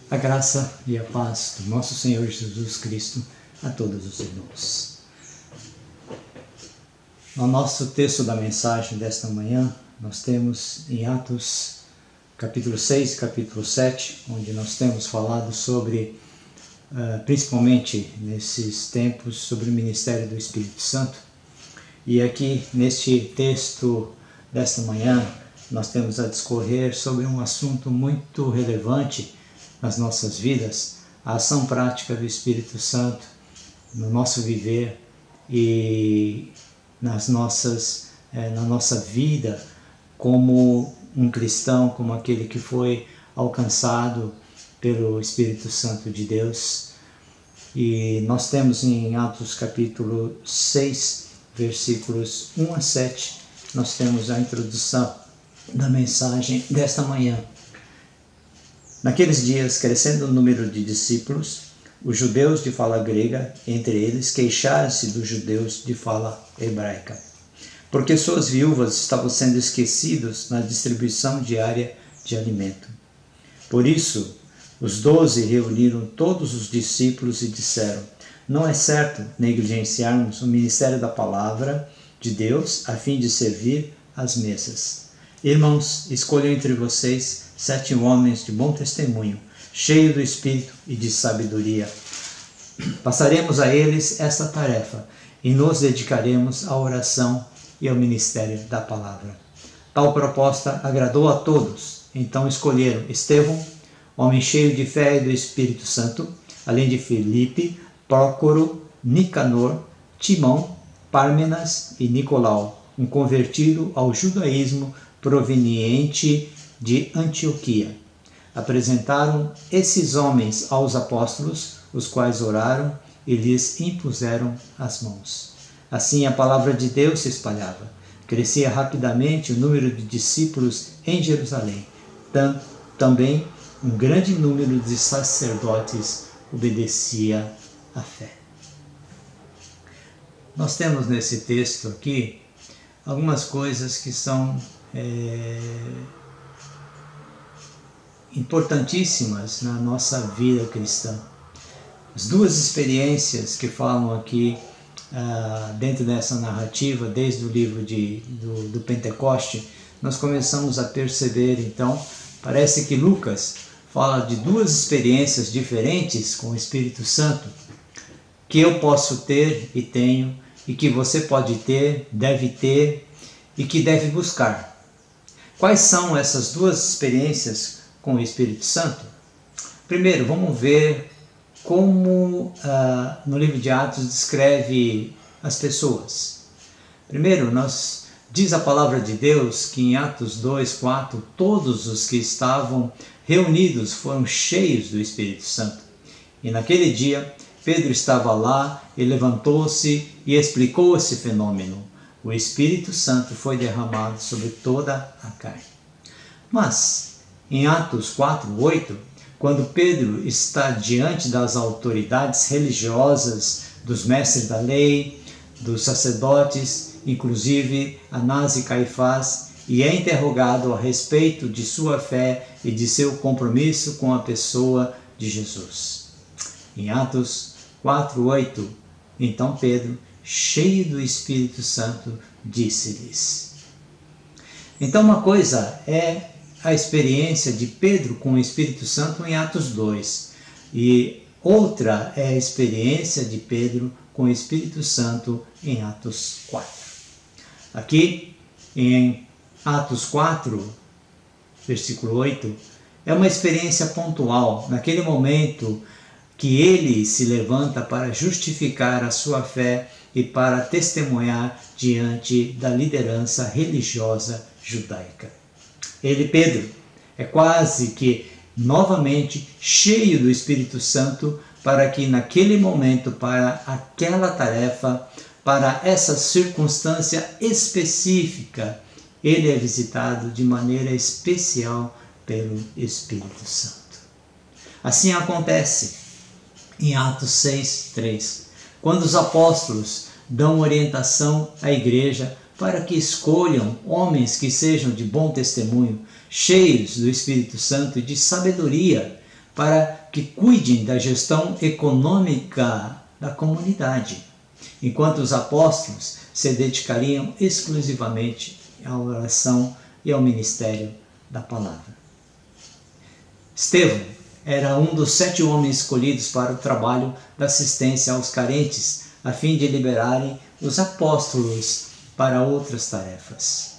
A graça e a paz do nosso Senhor Jesus Cristo a todos os irmãos. No nosso texto da mensagem desta manhã, nós temos em Atos capítulo 6 e capítulo 7, onde nós temos falado sobre, principalmente nesses tempos, sobre o ministério do Espírito Santo. E aqui neste texto desta manhã, nós temos a discorrer sobre um assunto muito relevante nas nossas vidas, a ação prática do Espírito Santo no nosso viver e na nossa vida como um cristão, como aquele que foi alcançado pelo Espírito Santo de Deus. E nós temos em Atos capítulo 6, versículos 1 a 7, nós temos a introdução da mensagem desta manhã. Naqueles dias, crescendo o número de discípulos, os judeus de fala grega, entre eles, queixaram-se dos judeus de fala hebraica, porque suas viúvas estavam sendo esquecidos na distribuição diária de alimento. Por isso, os 12 reuniram todos os discípulos e disseram: não é certo negligenciarmos o ministério da palavra de Deus a fim de servir às mesas. Irmãos, escolham entre vocês 7 homens de bom testemunho, cheios do Espírito e de sabedoria. Passaremos a eles esta tarefa e nos dedicaremos à oração e ao ministério da palavra. Tal proposta agradou a todos. Então escolheram Estevão, homem cheio de fé e do Espírito Santo, além de Filipe, Prócoro, Nicanor, Timão, Pármenas e Nicolau, um convertido ao judaísmo proveniente de Antioquia. Apresentaram esses homens aos apóstolos, os quais oraram e lhes impuseram as mãos. Assim a palavra de Deus se espalhava. Crescia rapidamente o número de discípulos em Jerusalém. Também um grande número de sacerdotes obedecia à fé. Nós temos nesse texto aqui algumas coisas que são importantíssimas na nossa vida cristã. As duas experiências que falam aqui dentro dessa narrativa, desde o livro do Pentecoste, nós começamos a perceber, então, parece que Lucas fala de duas experiências diferentes com o Espírito Santo, que eu posso ter e tenho, e que você pode ter, deve ter, e que deve buscar. Quais são essas duas experiências com o Espírito Santo? Primeiro, vamos ver como no livro de Atos descreve as pessoas. Primeiro, diz a palavra de Deus que em Atos 2, 4, todos os que estavam reunidos foram cheios do Espírito Santo. E naquele dia, Pedro estava lá e levantou-se e explicou esse fenômeno. O Espírito Santo foi derramado sobre toda a carne. Mas, em Atos 4, 8, quando Pedro está diante das autoridades religiosas, dos mestres da lei, dos sacerdotes, inclusive Anás e Caifás, e é interrogado a respeito de sua fé e de seu compromisso com a pessoa de Jesus. Em Atos 4, 8, então Pedro, cheio do Espírito Santo, disse-lhes. Então uma coisa é a experiência de Pedro com o Espírito Santo em Atos 2 e outra é a experiência de Pedro com o Espírito Santo em Atos 4. Aqui em Atos 4, versículo 8, é uma experiência pontual, naquele momento que ele se levanta para justificar a sua fé e para testemunhar diante da liderança religiosa judaica. Ele, Pedro, é quase que novamente cheio do Espírito Santo para que naquele momento, para aquela tarefa, para essa circunstância específica, ele é visitado de maneira especial pelo Espírito Santo. Assim acontece em Atos 6, 3, quando os apóstolos dão orientação à igreja para que escolham homens que sejam de bom testemunho, cheios do Espírito Santo e de sabedoria, para que cuidem da gestão econômica da comunidade, enquanto os apóstolos se dedicariam exclusivamente à oração e ao ministério da palavra. Estevão era um dos 7 homens escolhidos para o trabalho da assistência aos carentes, a fim de liberarem os apóstolos para outras tarefas.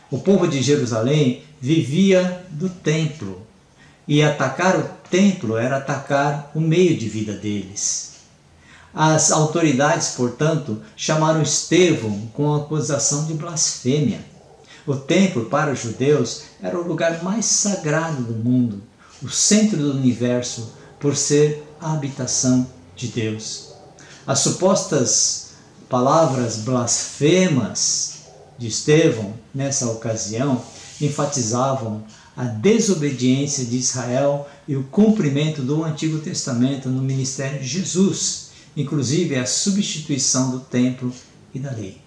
O povo de Jerusalém vivia do templo, e atacar o templo era atacar o meio de vida deles. As autoridades, portanto, chamaram Estevão com a acusação de blasfêmia. O templo, para os judeus, era o lugar mais sagrado do mundo, o centro do universo, por ser a habitação de Deus. As supostas palavras blasfemas de Estevão, nessa ocasião, enfatizavam a desobediência de Israel e o cumprimento do Antigo Testamento no ministério de Jesus, inclusive a substituição do templo e da lei.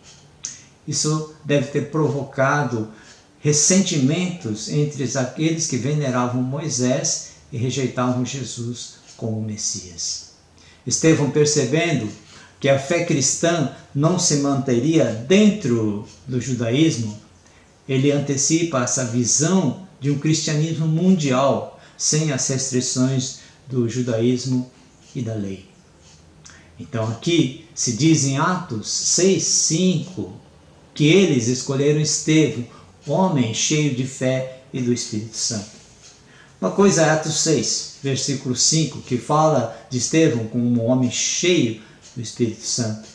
Isso deve ter provocado ressentimentos entre aqueles que veneravam Moisés e rejeitavam Jesus como Messias. Estevão, percebendo que a fé cristã não se manteria dentro do judaísmo, ele antecipa essa visão de um cristianismo mundial, sem as restrições do judaísmo e da lei. Então aqui se diz em Atos 6:5 que eles escolheram Estevão, homem cheio de fé e do Espírito Santo. Uma coisa é Atos 6, versículo 5, que fala de Estevão como um homem cheio do Espírito Santo.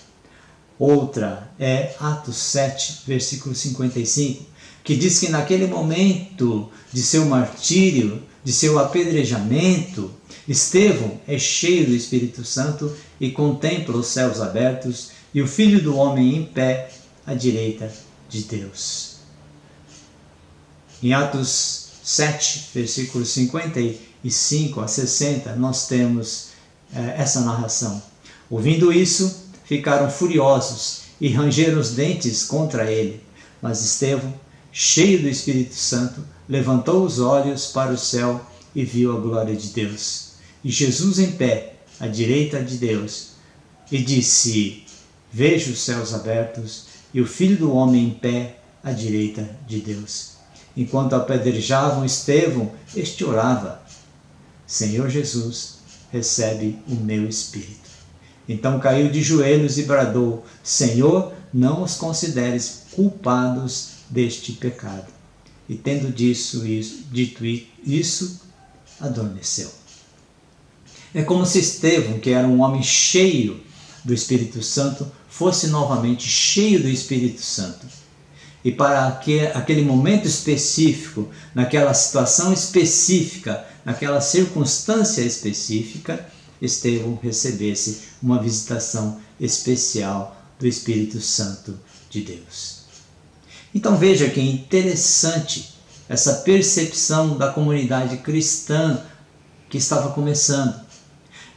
Outra é Atos 7, versículo 55, que diz que naquele momento de seu martírio, de seu apedrejamento, Estevão é cheio do Espírito Santo e contempla os céus abertos e o Filho do Homem em pé à direita de Deus. Em Atos 7, versículos 55 a 60, nós temos essa narração. Ouvindo isso, ficaram furiosos e rangeram os dentes contra ele. Mas Estevão, cheio do Espírito Santo, levantou os olhos para o céu e viu a glória de Deus, e Jesus em pé, à direita de Deus, e disse: Vejo os céus abertos e o Filho do Homem em pé, à direita de Deus. Enquanto apedrejavam Estevão, este orava: Senhor Jesus, recebe o meu espírito. Então caiu de joelhos e bradou: Senhor, não os consideres culpados deste pecado. E tendo dito isso, adormeceu. É como se Estevão, que era um homem cheio do Espírito Santo, fosse novamente cheio do Espírito Santo. E para aquele momento específico, naquela situação específica, naquela circunstância específica, Estevão recebesse uma visitação especial do Espírito Santo de Deus. Então veja que interessante essa percepção da comunidade cristã que estava começando.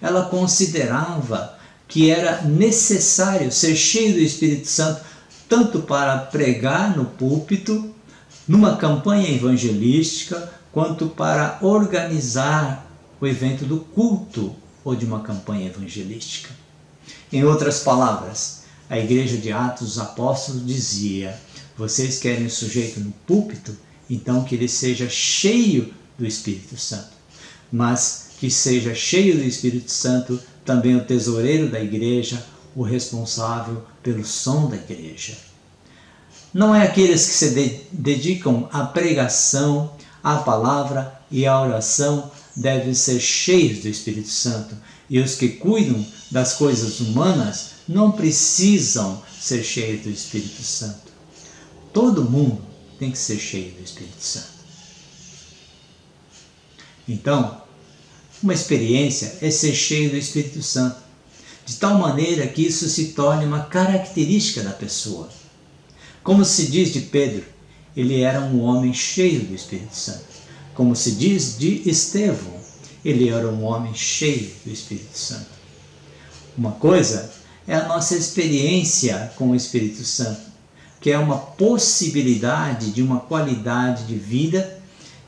Ela considerava que era necessário ser cheio do Espírito Santo tanto para pregar no púlpito, numa campanha evangelística, quanto para organizar o evento do culto ou de uma campanha evangelística. Em outras palavras, a igreja de Atos dos Apóstolos dizia: vocês querem o sujeito no púlpito? Então que ele seja cheio do Espírito Santo. Mas que seja cheio do Espírito Santo também o tesoureiro da igreja, o responsável pelo som da igreja. Não é aqueles que se dedicam à pregação, à palavra e à oração devem ser cheios do Espírito Santo, e os que cuidam das coisas humanas não precisam ser cheios do Espírito Santo. Todo mundo tem que ser cheio do Espírito Santo. Então, uma experiência é ser cheio do Espírito Santo, de tal maneira que isso se torne uma característica da pessoa. Como se diz de Pedro, ele era um homem cheio do Espírito Santo. Como se diz de Estevão, ele era um homem cheio do Espírito Santo. Uma coisa é a nossa experiência com o Espírito Santo, que é uma possibilidade de uma qualidade de vida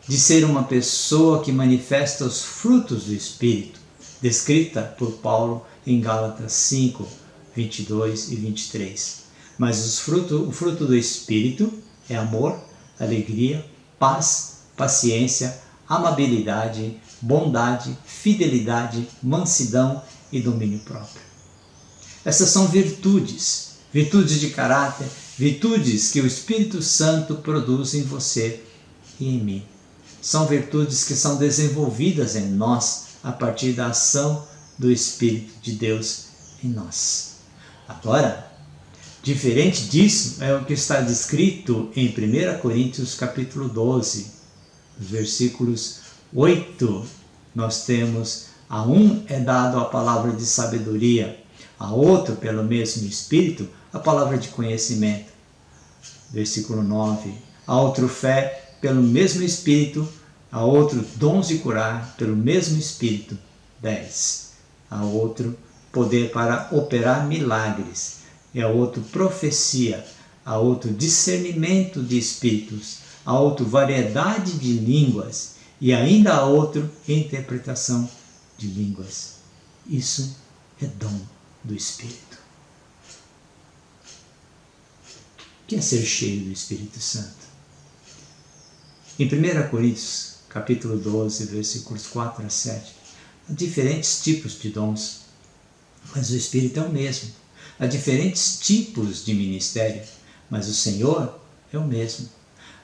de ser uma pessoa que manifesta os frutos do Espírito, descrita por Paulo em Gálatas 5, 22 e 23. Mas o fruto do Espírito é amor, alegria, paz, paciência, amabilidade, bondade, fidelidade, mansidão e domínio próprio. Essas são virtudes de caráter, virtudes que o Espírito Santo produz em você e em mim. São virtudes que são desenvolvidas em nós a partir da ação do Espírito de Deus em nós. Agora, diferente disso é o que está descrito em 1 Coríntios capítulo 12, versículos 8. Nós temos: a um é dado a palavra de sabedoria, a outro, pelo mesmo Espírito, a palavra de conhecimento. Versículo 9. A outro fé pelo mesmo Espírito, a outro dons de curar pelo mesmo Espírito. 10. A outro poder para operar milagres, e a outro profecia, a outro discernimento de espíritos, a outro variedade de línguas, e ainda a outro interpretação de línguas. Isso é dom do Espírito. O que é ser cheio do Espírito Santo? Em 1 Coríntios, capítulo 12, versículos 4 a 7, há diferentes tipos de dons, mas o Espírito é o mesmo. Há diferentes tipos de ministério, mas o Senhor é o mesmo.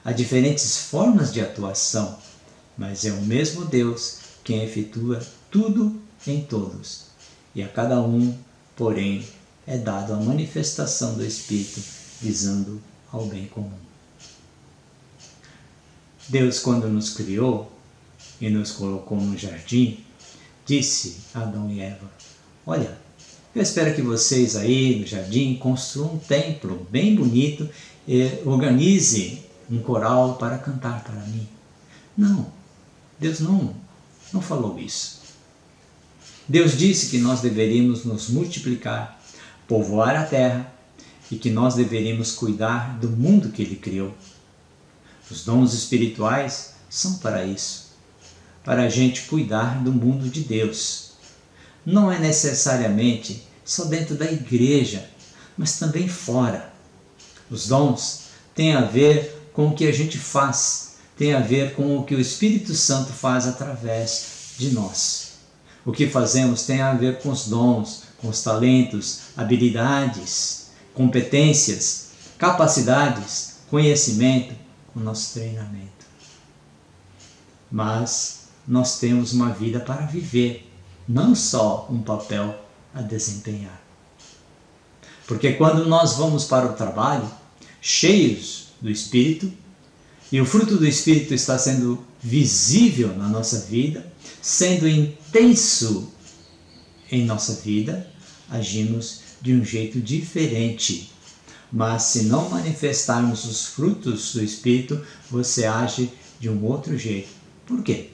Há diferentes formas de atuação, mas é o mesmo Deus quem efetua tudo em todos. E a cada um, porém, é dado a manifestação do Espírito, visando ao bem comum. Deus, quando nos criou e nos colocou no jardim, disse a Adão e Eva: olha, eu espero que vocês aí no jardim construam um templo bem bonito e organizem um coral para cantar para mim. Não, Deus não falou isso. Deus disse que nós deveríamos nos multiplicar, povoar a terra e que nós deveríamos cuidar do mundo que Ele criou. Os dons espirituais são para isso, para a gente cuidar do mundo de Deus. Não é necessariamente só dentro da igreja, mas também fora. Os dons têm a ver com o que a gente faz, tem a ver com o que o Espírito Santo faz através de nós. O que fazemos tem a ver com os dons, com os talentos, habilidades, competências, capacidades, conhecimento, com o nosso treinamento. Mas nós temos uma vida para viver, não só um papel a desempenhar. Porque quando nós vamos para o trabalho, cheios do Espírito, e o fruto do Espírito está sendo visível na nossa vida, sendo intenso em nossa vida, agimos de um jeito diferente. Mas se não manifestarmos os frutos do Espírito, você age de um outro jeito. Por quê?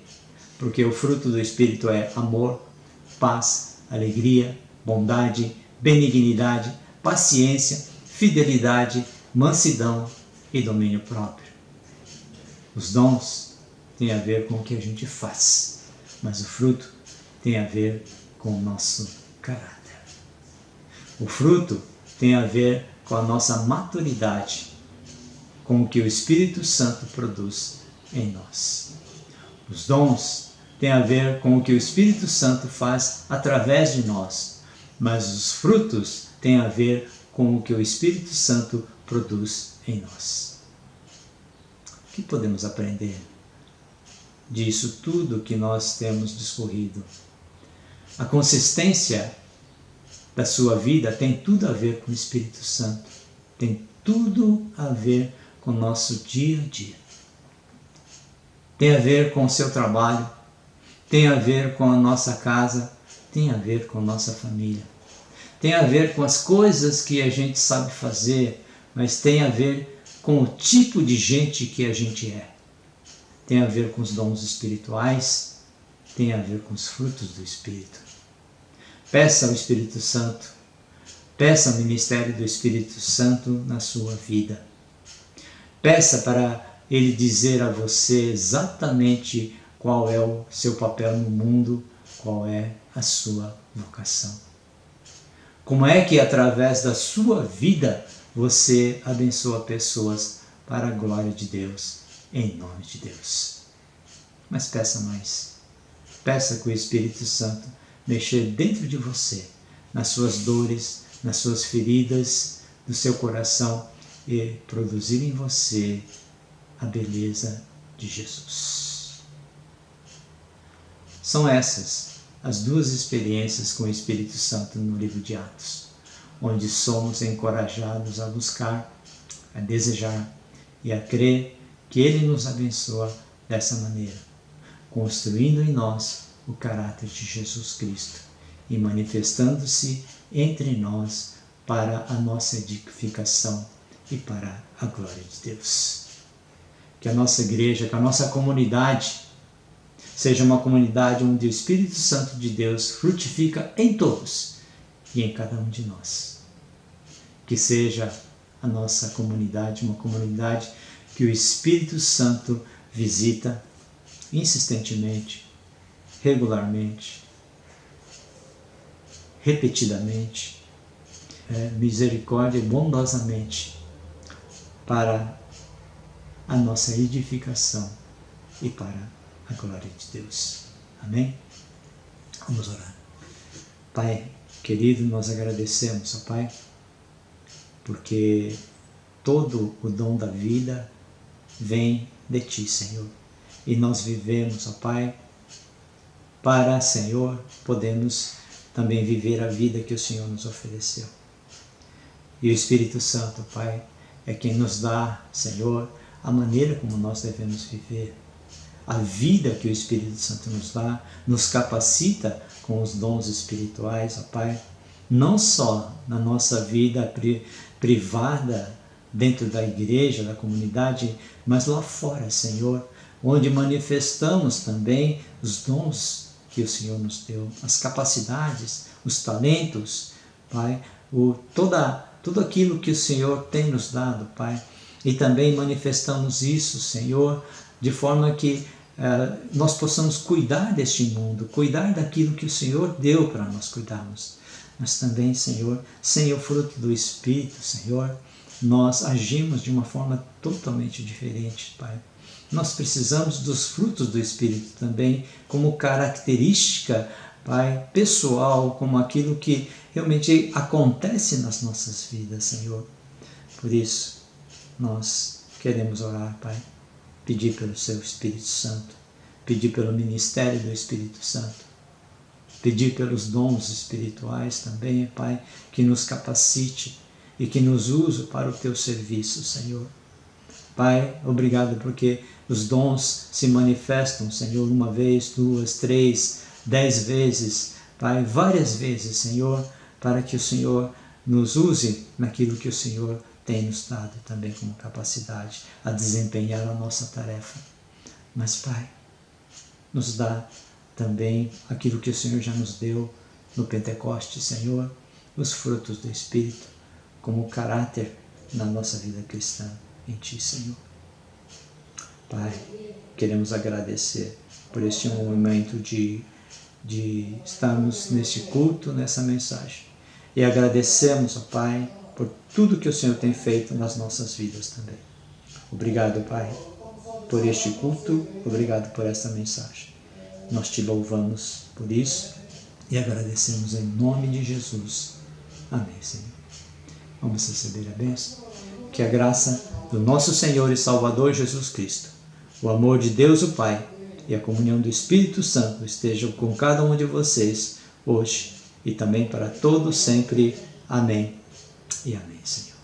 Porque o fruto do Espírito é amor, paz, alegria, bondade, benignidade, paciência, fidelidade, mansidão e domínio próprio. Os dons têm a ver com o que a gente faz, mas o fruto tem a ver com o nosso caráter. O fruto tem a ver com a nossa maturidade, com o que o Espírito Santo produz em nós. Os dons têm a ver com o que o Espírito Santo faz através de nós, mas os frutos têm a ver com o que o Espírito Santo produz em nós. O que podemos aprender disso tudo que nós temos discorrido? A consistência da sua vida tem tudo a ver com o Espírito Santo, tem tudo a ver com o nosso dia a dia. Tem a ver com o seu trabalho, tem a ver com a nossa casa, tem a ver com a nossa família. Tem a ver com as coisas que a gente sabe fazer, mas tem a ver com o tipo de gente que a gente é. Tem a ver com os dons espirituais, tem a ver com os frutos do Espírito. Peça ao Espírito Santo, peça o ministério do Espírito Santo na sua vida. Peça para Ele dizer a você exatamente qual é o seu papel no mundo, qual é a sua vocação. Como é que através da sua vida você abençoa pessoas para a glória de Deus, em nome de Deus. Mas peça mais. Peça que o Espírito Santo mexer dentro de você, nas suas dores, nas suas feridas, do seu coração e produzir em você a beleza de Jesus. São essas as duas experiências com o Espírito Santo no livro de Atos, onde somos encorajados a buscar, a desejar e a crer que Ele nos abençoa dessa maneira, construindo em nós o caráter de Jesus Cristo e manifestando-se entre nós para a nossa edificação e para a glória de Deus. Que a nossa igreja, que a nossa comunidade seja uma comunidade onde o Espírito Santo de Deus frutifica em todos e em cada um de nós. Que seja a nossa comunidade uma comunidade que o Espírito Santo visita insistentemente, regularmente, repetidamente, misericórdia e bondosamente para a nossa edificação e para a glória de Deus. Amém? Vamos orar. Pai querido, nós agradecemos, ó Pai, porque todo o dom da vida vem de Ti, Senhor. E nós vivemos, ó Pai, para, Senhor, podemos também viver a vida que o Senhor nos ofereceu. E o Espírito Santo, Pai, é quem nos dá, Senhor, a maneira como nós devemos viver. A vida que o Espírito Santo nos dá, nos capacita com os dons espirituais, ó Pai, não só na nossa vida privada, dentro da igreja, da comunidade, mas lá fora, Senhor, onde manifestamos também os dons que o Senhor nos deu, as capacidades, os talentos, Pai, tudo aquilo que o Senhor tem nos dado, Pai, e também manifestamos isso, Senhor, de forma que nós possamos cuidar deste mundo, cuidar daquilo que o Senhor deu para nós cuidarmos. Mas também, Senhor, sem o fruto do Espírito, Senhor, nós agimos de uma forma totalmente diferente, Pai. Nós precisamos dos frutos do Espírito também como característica, Pai, pessoal, como aquilo que realmente acontece nas nossas vidas, Senhor. Por isso, nós queremos orar, Pai, pedir pelo Seu Espírito Santo, pedir pelo ministério do Espírito Santo, pedir pelos dons espirituais também, Pai, que nos capacite e que nos use para o Teu serviço, Senhor. Pai, obrigado porque os dons se manifestam, Senhor, uma vez, duas, 3, 10 vezes, Pai, várias vezes, Senhor, para que o Senhor nos use naquilo que o Senhor tem nos dado também como capacidade a desempenhar a nossa tarefa. Mas, Pai, nos dá também aquilo que o Senhor já nos deu no Pentecoste, Senhor, os frutos do Espírito, como caráter na nossa vida cristã em Ti, Senhor. Pai, queremos agradecer por este momento de estarmos neste culto, nessa mensagem. E agradecemos, ó Pai, por tudo que o Senhor tem feito nas nossas vidas também. Obrigado, Pai, por este culto, obrigado por esta mensagem. Nós Te louvamos por isso e agradecemos em nome de Jesus. Amém, Senhor. Vamos receber a bênção. Que a graça do nosso Senhor e Salvador Jesus Cristo, o amor de Deus o Pai e a comunhão do Espírito Santo estejam com cada um de vocês hoje e também para todos sempre. Amém e amém, Senhor.